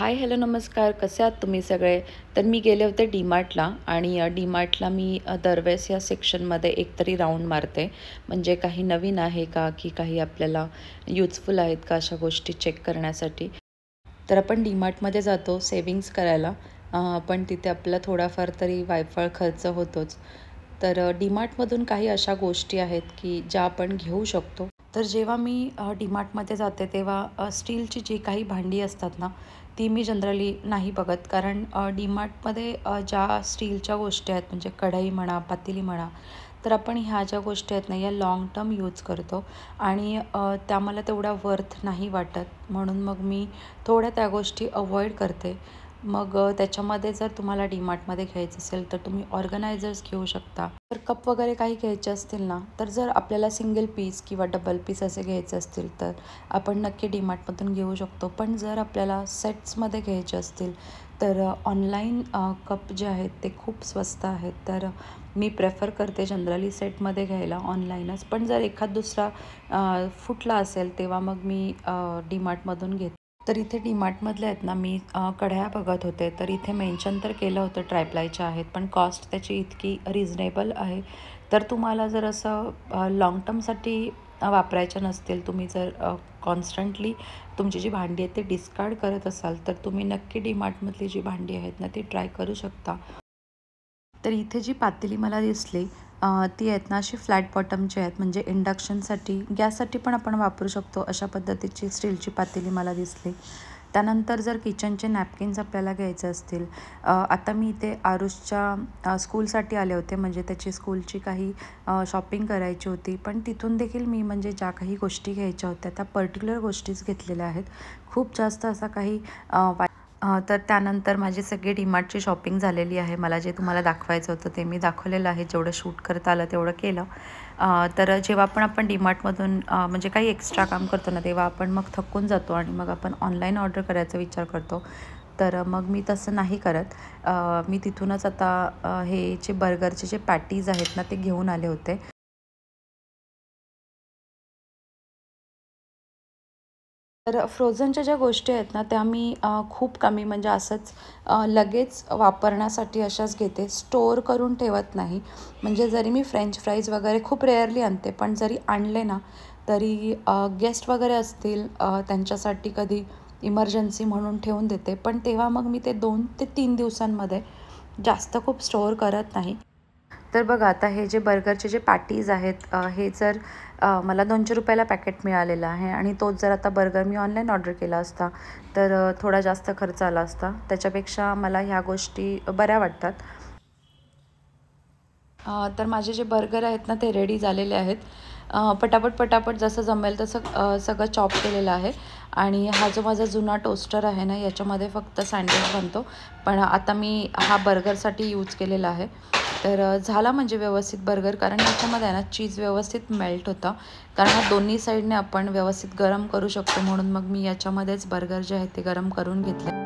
Hi hello नमस्कार, कसे आहात तुम्ही सगळे? तर मी गेले होते डीमार्टला आणि डीमार्टला मी दरवेळेस या सेक्शनमध्ये एकतरी राऊंड मारते. म्हणजे काही नवीन आहे का, की काही आपल्याला युजफुल आहेत का अशा गोष्टी चेक करण्यासाठी. तर आपण डीमार्टमध्ये जातो सेविंग्स करायला, पण तिथे आपला थोडाफार तरी वायफळ खर्च होतोच. तर डीमार्टमधून काही अशा गोष्टी आहेत की ज्या आपण घेऊ शकतो. तर जेव्हा मी डीमार्टमध्ये जाते तेव्हा स्टीलची जी काही भांडी असतात ना, ती मी जनरली नाही बघत. कारण डीमार्टमध्ये ज्या स्टीलच्या गोष्टी आहेत म्हणजे कढई म्हणा, पातेली म्हणा, तर आपण ह्या ज्या गोष्टी आहेत ना, या लाँग टर्म यूज करतो आणि त्या मला तेवढ्या वर्थ नाही वाटत. म्हणून मग मी थोड्या त्या गोष्टी अव्हॉइड करते. मग त्याच्यामध्ये जर तुम्हाला डीमार्टमध्ये घ्यायचं असेल तर तुम्ही ऑर्गनायझर्स घेऊ शकता. तर कप वगैरे काही घ्यायचे असतील ना, तर जर आपल्याला सिंगल पीस किंवा डबल पीस असे घ्यायचे असतील तर आपण नक्की डीमार्टमधून घेऊ शकतो. पण जर आपल्याला सेट्समध्ये घ्यायचे असतील तर ऑनलाईन कप जे आहेत ते खूप स्वस्त आहेत. तर मी प्रेफर करते जनरली सेटमध्ये घ्यायला ऑनलाईनच. पण जर एखाद दुसरा फुटला असेल तेव्हा मग मी डीमार्टमधून घेते. तर इथे डीमार्टमधले आहेत ना, मी कढया बघत होते. तर इथे मेन्शन तर केलं होतं ट्रायप्लायच्या आहेत, पण कॉस्ट त्याची इतकी रिजनेबल आहे. तर तुम्हाला जर असं लाँग टर्मसाठी वापरायच्या नसतील, तुम्ही जर कॉन्स्टंटली तुमची जी भांडी आहेत ते डिस्कार्ड करत असाल, तर तुम्ही नक्की डीमार्टमधली जी भांडी आहेत ना, ती ट्राय करू शकता. तर इथे जी पातेली मला दिसली ती आहेत ना अशी फ्लॅट बॉटमची आहेत. म्हणजे इंडक्शनसाठी, गॅससाठी पण आपण वापरू शकतो अशा पद्धतीची स्टीलची पातेली मला दिसली. त्यानंतर जर किचनचे नॅपकिन्स आपल्याला घ्यायचे असतील, आता मी इथे आरुषच्या स्कूलसाठी आले होते. म्हणजे त्याची स्कूलची काही शॉपिंग करायची होती. पण तिथून देखील मी म्हणजे ज्या काही गोष्टी घ्यायच्या होत्या त्या पर्टिक्युलर गोष्टीच घेतलेल्या आहेत. खूप जास्त असा काही तर त्यानंतर माझी सगळी डीमार्टची शॉपिंग झालेली आहे. मला जे तुम्हाला दाखवायचं होतं ते मी दाखवलेलं आहे. जेवढं शूट करता आलं तेवढं केलं. तर जेव्हा पण आपण डीमार्टमधून म्हणजे काही एक्स्ट्रा काम करतो ना, तेव्हा आपण मग थकून जातो आणि मग आपण ऑनलाईन ऑर्डर करायचा विचार करतो. तर मग मी तसं नाही करत. मी तिथूनच आता हे जे बर्गरचे जे पॅटीज आहेत ना, ते घेऊन आले होते. तर फ्रोझनच्या ज्या गोष्टी आहेत ना, त्या मी खूप कमी म्हणजे असंच लगेच वापरण्यासाठी अशाच घेते. स्टोअर करून ठेवत नाही. म्हणजे जरी मी फ्रेंच फ्राईज वगैरे खूप रेअरली आणते, पण जरी आणले ना, तरी गेस्ट वगैरे असतील त्यांच्यासाठी कधी इमर्जन्सी म्हणून ठेवून देते. पण तेव्हा मग मी ते 2 ते 3 दिवसांमध्ये जास्त खूप स्टोअर करत नाही. तर बघा आता हे जे बर्गरचे जे पॅटीज आहेत हे जर मला ₹200 पॅकेट मिळालेलं आहे आणि तोच जर आता बर्गर मी ऑनलाईन ऑर्डर केला असता तर थोडा जास्त खर्च आला असता. त्याच्यापेक्षा मला ह्या गोष्टी बऱ्या वाटतात. तर माझे जे बर्गर आहेत ना ते रेडी झालेले आहेत. पटापट पटापट जसं जमेल तसं सगळं चॉप केलेलं आहे आणि हा जो माझा जुना टोस्टर आहे ना याच्यामध्ये फक्त सँडविच बनतो. पण आता मी हा बर्गरसाठी यूज केलेला आहे. तर झाला म्हणजे व्यवस्थित बर्गर, कारण याच्यामध्ये आहे ना चीज व्यवस्थित मेल्ट होतं. कारण हा दोन्ही साईडने आपण व्यवस्थित गरम करू शकतो, म्हणून मग मी याच्यामध्येच बर्गर जे आहे ते गरम करून घेतले.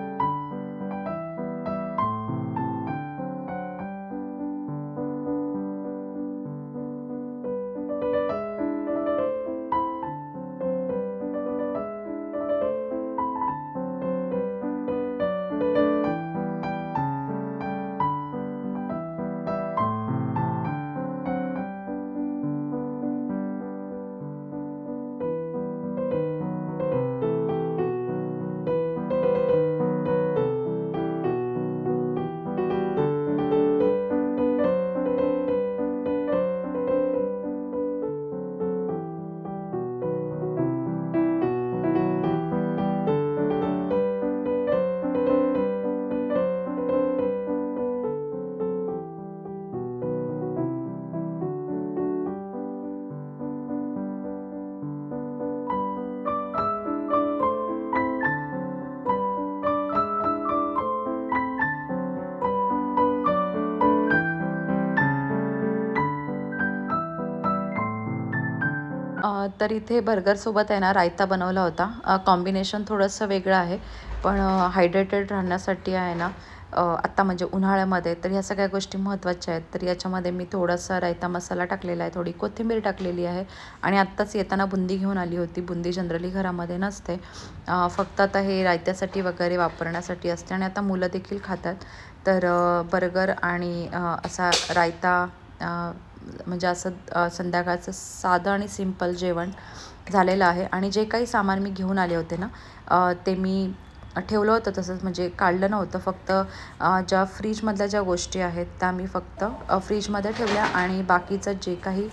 तर इथे बर्गरसोबत आहे ना रायता बनवला होता. कॉम्बिनेशन थोडंसं वेगळं आहे, पण हायड्रेटेड राहण्यासाठी आहे ना आत्ता म्हणजे उन्हाळ्यामध्ये, तर ह्या सगळ्या गोष्टी महत्त्वाच्या आहेत. तर याच्यामध्ये मी थोडासा रायता मसाला टाकलेला आहे, थोडी कोथिंबीर टाकलेली आहे आणि आत्ताच येताना बुंदी घेऊन आली होती. बुंदी जनरली घरामध्ये नसते, फक्त आता हे रायत्यासाठी वगैरे वापरण्यासाठी असते आणि आता मुलं देखील खातात. तर बर्गर आणि असा रायता, म्हणजे असं संध्याकाळचं साधं आणि सिंपल जेवण झालेलं आहे. आणि जे काही सामान मी घेऊन आले होते ना, ते मी ठेवलं होतं तसंच, म्हणजे काढलं नव्हतं. फक्त ज्या फ्रीजमधल्या ज्या गोष्टी आहेत त्या मी फक्त फ्रीजमध्ये ठेवल्या आणि बाकीचं जे काही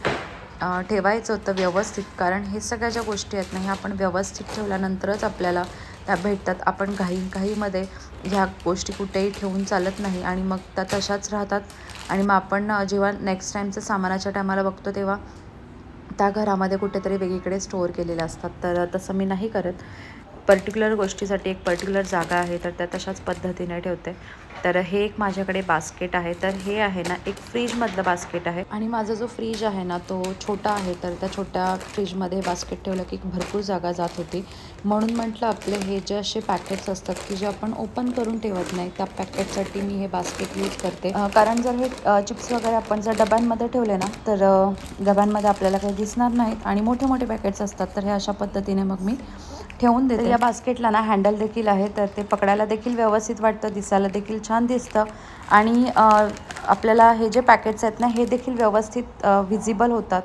ठेवायचं होतं व्यवस्थित, कारण हे सगळ्या ज्या गोष्टी आहेत ना, ह्या आपण व्यवस्थित ठेवल्यानंतरच आपल्याला त्या भेटतात. आपण घाईमध्ये ह्या गोष्टी कुठेही ठेवून चालत नाही आणि मग त्या तशाच राहतात आणि मग आपण जेव्हा नेक्स्ट टाईमचं सामानाच्या टायमाला बघतो तेव्हा त्या घरामध्ये कुठेतरी वेगळीकडे स्टोअर केलेल्या असतात. तर तसं मी नाही करत. पर्टिक्युलर गोष्टीसाठी एक पर्टिक्युलर जागा आहे, तर त्या तशाच पद्धतीने ठेवते. तर हे एक माझ्याकडे बास्केट आहे. तर हे आहे ना एक फ्रीजमधलं बास्केट आहे आणि माझा जो फ्रीज आहे ना तो छोटा आहे. तर त्या छोट्या फ्रीजमध्ये बास्केट ठेवलं की भरपूर जागा जात होती. म्हणून म्हटलं आपले हे जे असे पॅकेट्स असतात की जे आपण ओपन करून ठेवत नाही, त्या पॅकेटसाठी मी हे बास्केट यूज करते. कारण जर हे चिप्स वगैरे आपण जर डब्यांमध्ये ठेवले ना, तर डब्यांमध्ये आपल्याला काही दिसणार नाहीत आणि मोठे मोठे पॅकेट्स असतात. तर हे अशा पद्धतीने मग मी ठेवून देते. या बास्केटला ना हँडल देखील आहे, तर ते पकडायला देखील व्यवस्थित वाटतं, दिसायला देखील छान दिसतं आणि आपल्याला हे जे पॅकेट्स आहेत ना हे देखील व्यवस्थित व्हिजिबल होतात.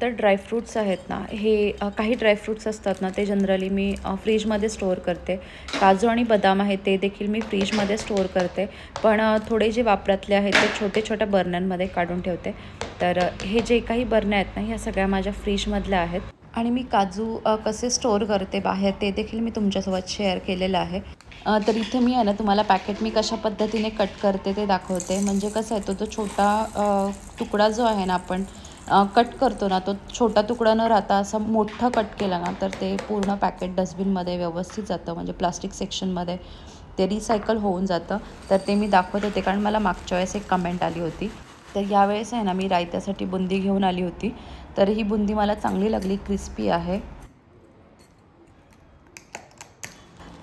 तर ड्रायफ्रूट्स आहेत ना, हे काही ड्रायफ्रूट्स असतात ना ते जनरली मी फ्रीजमध्ये स्टोअर करते. काजू आणि बदाम आहेत ते देखील मी फ्रीजमध्ये स्टोअर करते. पण थोडे जे वापरातले आहेत ते छोट्या बर्नरमध्ये काढून ठेवते. तर हे जे काही बरण्या आहेत ना ह्या सगळ्या माझ्या फ्रीजमधल्या आहेत. आणि मी काजू कसे स्टोअर करते बाहेर ते देखील मी तुमच्यासोबत शेअर केलेलं आहे. तर इथे मी आहे ना तुम्हाला पॅकेट मी कशा पद्धतीने कट करते ते दाखवते. म्हणजे कसं आहे, तो छोटा तुकडा जो आहे ना आपण कट करतो ना, तो छोटा तुकडा न राहता असं मोठं कट केला ना, तर ते पूर्ण पॅकेट डस्टबिनमध्ये व्यवस्थित जातं, म्हणजे प्लास्टिक सेक्शनमध्ये ते रिसायकल होऊन जातं. तर ते मी दाखवत होते कारण मला मागच्या वेळेस एक कमेंट आली होती. तर यावेळेस आहे ना मी रायत्यासाठी बुंदी घेऊन आली होती. तर ही बुंदी मला चांगली लागली, क्रिस्पी आहे.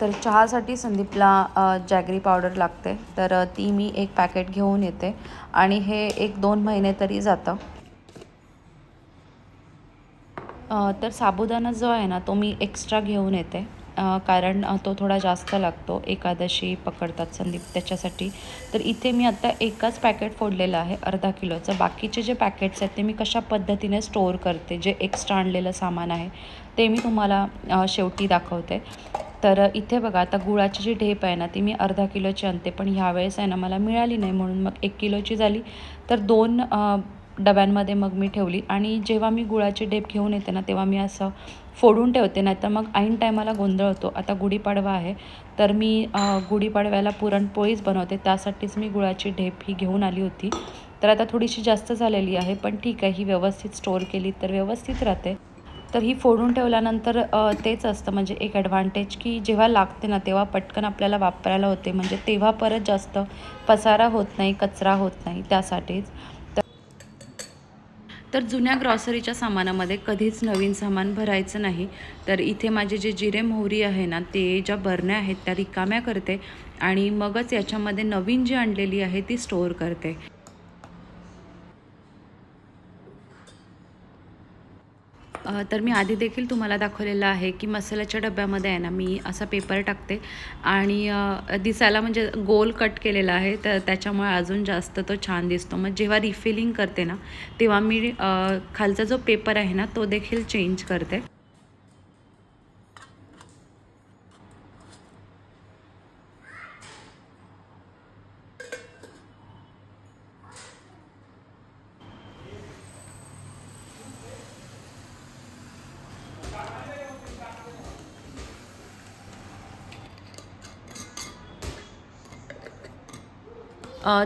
तर चहासाठी संदीपला जॅगरी पावडर लागते. तर ती मी एक पॅकेट घेऊन येते आणि हे 1-2 महिने तरी जातं. तर साबुदाणा जो आहे ना तो मी एक्स्ट्रा घेऊन येते, कारण तो थोडा जास्त लागतो. एकादशी पकडतात संदीप त्याच्यासाठी. तर इथे मी आता एकच पॅकेट फोडलेलं आहे अर्धा किलोचं. बाकीचे जे पॅकेट्स आहेत ते मी कशा पद्धतीने स्टोअर करते, जे एक्स्ट्रा आणलेलं सामान आहे ते मी तुम्हाला शेवटी दाखवते. तर इथे बघा, आता गुळाची जी ढेप आहे ना ती मी अर्धा किलोची आणते, पण ह्यावेळेस आहे ना मला मिळाली नाही म्हणून मग 1 किलोची झाली. तर 2 डब्यांमध्ये मग मी ठेवली आणि जेव्हा मी गुळाची ढेप घेऊन येते ना तेव्हा मी असं फोडून ठेवते, नाहीतर मग ऐन टायमाला गोंधळ होतो. आता गुढीपाडवा आहे, तर मी गुढीपाडव्याला पुरणपोळीच बनवते, त्यासाठीच मी गुळाची ढेप ही घेऊन आली होती. तर आता थोडीशी जास्त झालेली आहे, पण ठीक आहे, ही व्यवस्थित स्टोअर केली तर व्यवस्थित राहते. तर ही फोडून ठेवल्यानंतर तेच असतं म्हणजे एक ॲडव्हान्टेज, की जेव्हा लागते ना तेव्हा पटकन आपल्याला वापरायला होते, म्हणजे तेव्हा परत जास्त पसारा होत नाही, कचरा होत नाही, त्यासाठीच. तर जुन्या ग्रॉसरीच्या सामानामध्ये कधीच नवीन सामान भरायचं नाही. तर इथे माझी जी जिरे मोहरी आहे ना, ते ज्या बरण्या आहेत त्या रिकाम्या करते आणि मगच याच्यामध्ये नवीन जी आणलेली आहे ती स्टोअर करते. तर मी आधी देखील तुम्हाला दाखवलेलं आहे की मसाल्याच्या डब्यामध्ये आहे ना मी असा पेपर टाकते आणि दिसायला म्हणजे गोल कट केलेला आहे, तर त्याच्यामुळे अजून जास्त तो छान दिसतो. मग जेव्हा रिफिलिंग करते ना तेव्हा मी खालचा जो पेपर आहे ना तो देखील चेंज करते.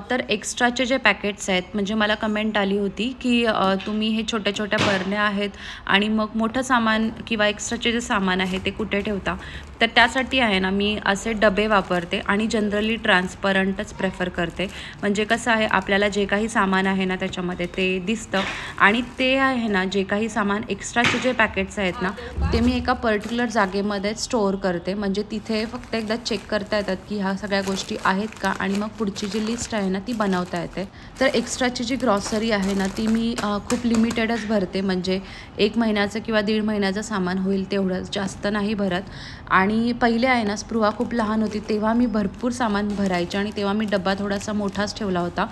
तर एक्स्ट्राचे जे पॅकेट्स आहेत, म्हणजे मला कमेंट आली होती की तुम्ही हे छोट्या-छोट्या बरण्या आहेत आणि मग मोठं सामान किंवा एक्स्ट्राचे जे सामान आहे ते कुठे ठेवता? तर त्यासाठी आहे ना, मी असे डबे वापरते आणि जनरली ट्रान्सपरंटच प्रेफर करते. म्हणजे कसं आहे, आपल्याला जे काही सामान आहे ना त्याच्यामध्ये ते दिसतं आणि ते आहे ना, जे काही सामान एक्स्ट्राचे जे पॅकेट्स आहेत ना, ते मी एका पर्टिक्युलर जागेमध्ये स्टोअर करते. म्हणजे तिथे फक्त एकदा चेक करता येतात की ह्या सगळ्या गोष्टी आहेत का, आणि मग पुढची जी लिस्ट आहे ना ती बनवता येते. तर एक्स्ट्राची जी ग्रॉसरी आहे ना ती मी खूप लिमिटेडच भरते. म्हणजे 1 महिन्याचं किंवा 1.5 महिन्याचं सामान होईल तेवढं, जास्त नाही भरत. आणि पहिले आहे ना, स्पृहा खूप लहान होती तेव्हा मी भरपूर सामान भरायचे आणि तेव्हा मी डबा थोडासा मोठाच ठेवला होता.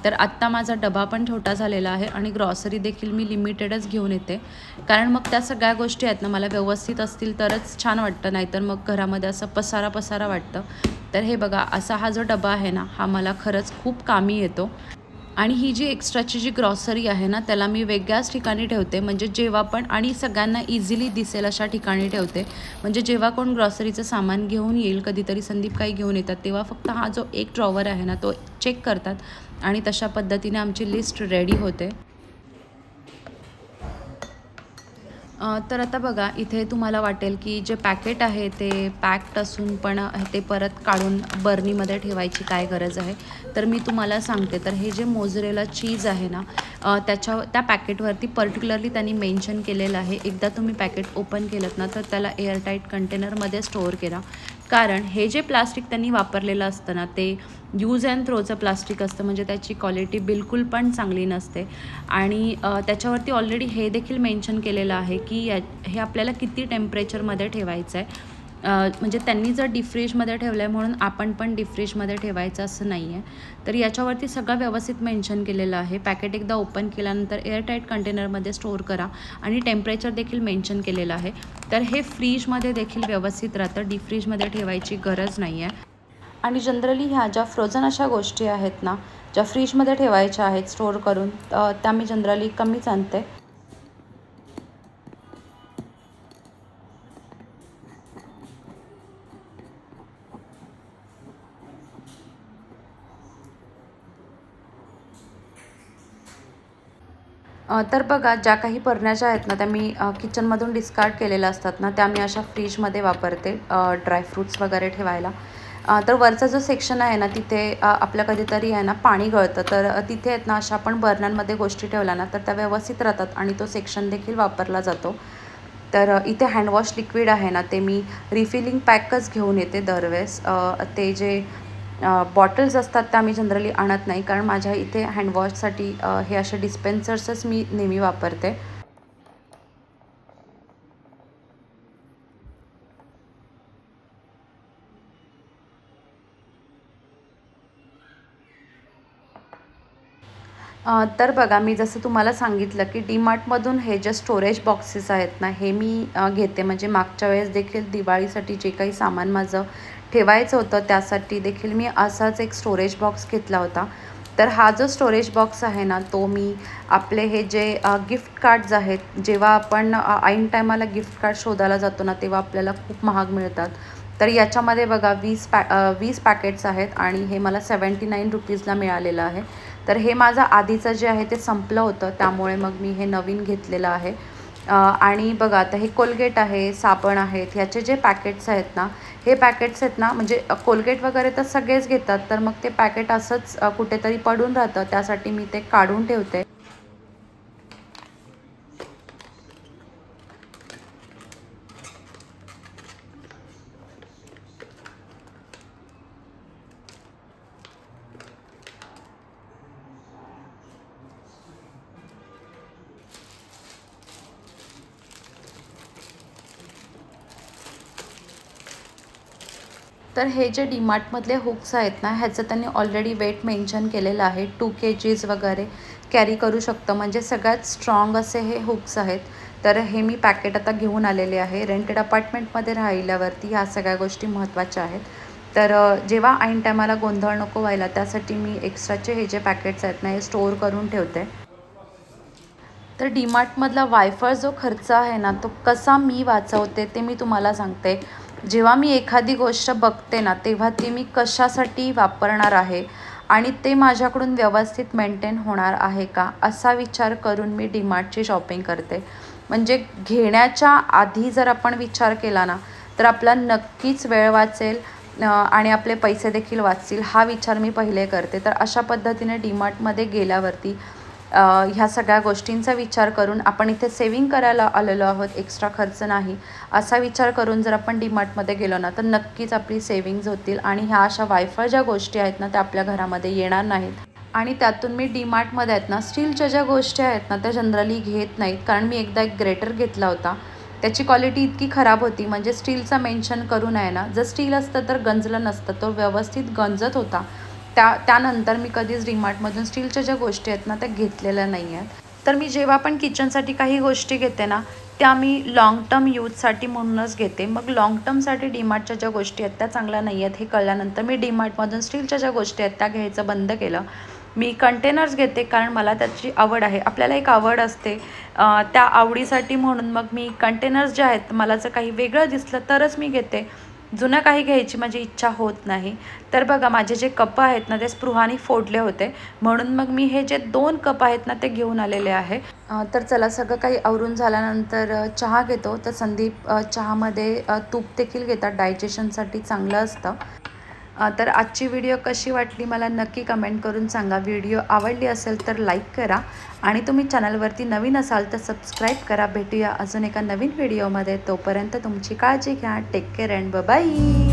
तर आत्ता माझा डबा पण छोटा झालेला आहे आणि ग्रॉसरी देखील मी लिमिटेडच घेऊन येते. कारण मग त्या सगळ्या गोष्टी आहेत ना, मला व्यवस्थित असतील तरच छान वाटतं, नाहीतर मग घरामध्ये असं पसारा वाटतं. तर हे बघा, असा हा जो डबा आहे ना, हा मला खरंच खूप कामी येतो. आणि ही जी एक्स्ट्राची जी ग्रॉसरी आहे ना, त्याला मी वेगळ्याच ठिकाणी ठेवते. म्हणजे जेव्हा पण, आणि सगळ्यांना इझिली दिसेल अशा ठिकाणी ठेवते. म्हणजे जेव्हा कोण ग्रॉसरीचं सामान घेऊन येईल, कधीतरी संदीप काही घेऊन येतात, तेव्हा फक्त हा जो एक ड्रॉवर आहे ना तो चेक करतात आणि तशा पद्धतीने आमची लिस्ट रेडी होते. तर आता बघा, इथे तुम्हाला वाटेल की जे पॅकेट आहे ते पॅक्ड असून पण ते परत काढून बर्नीमध्ये ठेवायची काय गरज आहे. तर मी तुम्हाला सांगते. तर हे जे मोझरेला चीज आहे ना, त्या पॅकेटवरती पर्टिक्युलरली त्यांनी मेन्शन केलेलं आहे, एकदा तुम्ही पॅकेट ओपन केलंत ना तर त्याला एअरटाईट कंटेनरमध्ये स्टोअर करा. कारण हे जे प्लास्टिक त्यांनी वापरलेलं असतं ना, ते यूज अँड थ्रोचं प्लास्टिक असतं. म्हणजे त्याची क्वालिटी बिलकुल पण चांगली नसते. आणि त्याच्यावरती ऑलरेडी हे देखील मेन्शन केलेलं आहे की हे आपल्याला किती टेम्परेचरमध्ये ठेवायचं आहे. म्हणजे त्यांनी जर डीप फ्रीजमध्ये ठेवलं आहे म्हणून आपण पण डीप फ्रीजमध्ये ठेवायचं असं नाही आहे. तर याच्यावरती सगळं व्यवस्थित मेन्शन केलेलं आहे. पॅकेट एकदा ओपन केल्यानंतर एअरटाईट कंटेनरमध्ये स्टोअर करा आणि टेम्परेचर देखील मेन्शन केलेलं आहे. तर हे फ्रीजमध्ये देखील व्यवस्थित राहतं, डीप फ्रीजमध्ये ठेवायची गरज नाही आहे. आणि जनरली ह्या ज्या फ्रोझन अशा गोष्टी आहेत ना, ज्या फ्रीजमध्ये ठेवायच्या आहेत स्टोअर करून, त्या मी जनरली कमीच आणते. तर बघा, ज्या काही बरण्या ज्या आहेत ना, त्या मी किचनमधून डिस्कार्ड केलेल्या असतात ना, त्या मी अशा फ्रीजमध्ये वापरते ड्रायफ्रूट्स वगैरे ठेवायला. तर वरचा जो सेक्शन आहे ना, तिथे आपल्या कधीतरी आहे ना पाणी गळतं, तर तिथे आहेत ना अशा आपण बर्नरमध्ये गोष्टी ठेवल्या ना तर त्या व्यवस्थित राहतात आणि तो सेक्शन देखील वापरला जातो. तर इथे हँडवॉश लिक्विड आहे ना, ते मी रिफिलिंग पॅकच घेऊन येते दरवेळेस. ते जे बॉटल्स असतात त्या मी जनरली आणत नाही, कारण माझ्या इथे हँडवॉशसाठी हे असे डिस्पेन्सर्सच मी नेहमी वापरते. तर बघा, मी जसं तुम्हाला सांगितलं की डीमार्टमधून हे जे स्टोरेज बॉक्सेस आहेत ना, हे मी घेते. म्हणजे मागच्या वेळेस देखील दिवाळीसाठी जे काही सामान माझं ठेवायचं होतं त्यासाठी देखील मी असाच एक स्टोरेज बॉक्स घेतला होता. तर हा जो स्टोरेज बॉक्स आहे ना, तो मी आपले हे जे गिफ्ट कार्ड्स आहेत, जेव्हा आपण ऐन टायमाला गिफ्ट कार्ड शोधायला जातो ना, तेव्हा आपल्याला खूप महाग मिळतात. तर याच्यामध्ये बघा 20 पॅकेट्स आहेत आणि हे मला ₹79 मिळालेलं आहे. तर हे माझं आधीचं जे आहे ते संपलं होतं, त्यामुळे मग मी हे नवीन घेतलेलं आहे. आणि बघा, आता हे कोलगेट आहे, साबण आहेत, ह्याचे जे पॅकेट्स आहेत ना, हे पॅकेट्स आहेत ना, म्हणजे कोलगेट वगैरे तर सगळेच घेतात, तर मग ते पॅकेट असंच कुठेतरी पडून राहतं, त्यासाठी मी ते काढून ठेवते. तर हे जे डीमार्टमधले हुक्स आहेत ना, ह्याचं त्यांनी ऑलरेडी वेट मेन्शन केलेलं आहे. 2 kgs वगैरे कॅरी करू शकतं. म्हणजे सगळ्यात स्ट्रॉंग असे हे हुक्स आहेत. तर हे मी पॅकेट आता घेऊन आलेले आहे. रेंटेड अपार्टमेंटमध्ये राहिल्यावरती ह्या सगळ्या गोष्टी महत्त्वाच्या आहेत. तर जेव्हा ऐन टायमाला गोंधळ नको व्हायला, त्यासाठी मी एक्स्ट्राचे हे जे पॅकेट्स आहेत ना, हे स्टोअर करून ठेवते. तर डीमार्टमधला वायफळ जो खर्च आहे ना, तो कसा मी वाचवते ते मी तुम्हाला सांगते. जेव्हा मी एखादी गोष्ट बघते ना, तेव्हा ती मी कशासाठी वापरणार आहे आणि ते माझ्याकडून व्यवस्थित मेंटेन होणार आहे का असा विचार करून मी डीमार्टची शॉपिंग करते. म्हणजे घेण्याच्या आधी जर आपण विचार केला ना तर आपला नक्कीच वेळ वाचेल आणि आपले पैसे देखील वाचतील, हा विचार मी पहिले करते. तर अशा पद्धतीने डीमार्टमध्ये गेल्यावरती ह्या सगळ्या गोष्टींचा विचार करून आपण इथे सेविंग करायला आलेलो आहोत, एक्स्ट्रा खर्च नाही असा विचार करून जर आपण डीमार्टमध्ये गेलो ना तर नक्कीच आपली सेविंग्ज होतील आणि ह्या अशा वायफळ ज्या गोष्टी आहेत ना त्या आपल्या घरामध्ये येणार नाहीत. आणि त्यातून मी डीमार्टमध्ये आहेत ना स्टीलच्या ज्या गोष्टी आहेत ना त्या जनरली घेत नाहीत, कारण मी एकदा एक ग्रेटर घेतला होता, त्याची क्वालिटी इतकी खराब होती. म्हणजे स्टीलचा मेन्शन करून आहे ना, जर स्टील असतं तर गंजलं नसतं, तो व्यवस्थित गंजत होता. त्यानंतर मी कधीच डीमार्टमधून स्टीलच्या ज्या गोष्टी आहेत ना त्या घेतलेल्या नाही आहेत. तर मी जेव्हा पण किचनसाठी काही गोष्टी घेते ना त्या मी लाँग टर्म यूजसाठी म्हणूनच घेते. मग लाँग टर्मसाठी डीमार्टच्या ज्या गोष्टी आहेत त्या चांगल्या नाही आहेत हे कळल्यानंतर मी डीमार्टमधून स्टीलच्या ज्या गोष्टी आहेत त्या घ्यायचं बंद केलं. मी कंटेनर्स घेते कारण मला त्याची आवड आहे. आपल्याला एक आवड असते, त्या आवडीसाठी म्हणून मग मी कंटेनर्स जे आहेत मला जर काही वेगळं दिसलं तरच मी घेते, जुनं काही घ्यायची माझी इच्छा होत नाही. तर बघा माझे जे कप आहेत ना ते स्पृहाने फोडले होते, म्हणून मग मी हे जे 2 कप आहेत ना ते घेऊन आलेले आहे. तर चला सगळं काही आवरून झाल्यानंतर चहा घेतो. तर संदीप चहामध्ये तूप देखील घेतात, डायजेशनसाठी चांगलं असतं. तर आजची व्हिडिओ कशी वाटली मला नक्की कमेंट करून सांगा. व्हिडिओ आवडली असेल तर लाईक करा आणि तुम्ही चॅनलवरती नवीन असाल तर सबस्क्राईब करा. भेटूया अजून एका नवीन व्हिडिओमध्ये. तोपर्यंत तुमची काळजी घ्या. Take care and bye.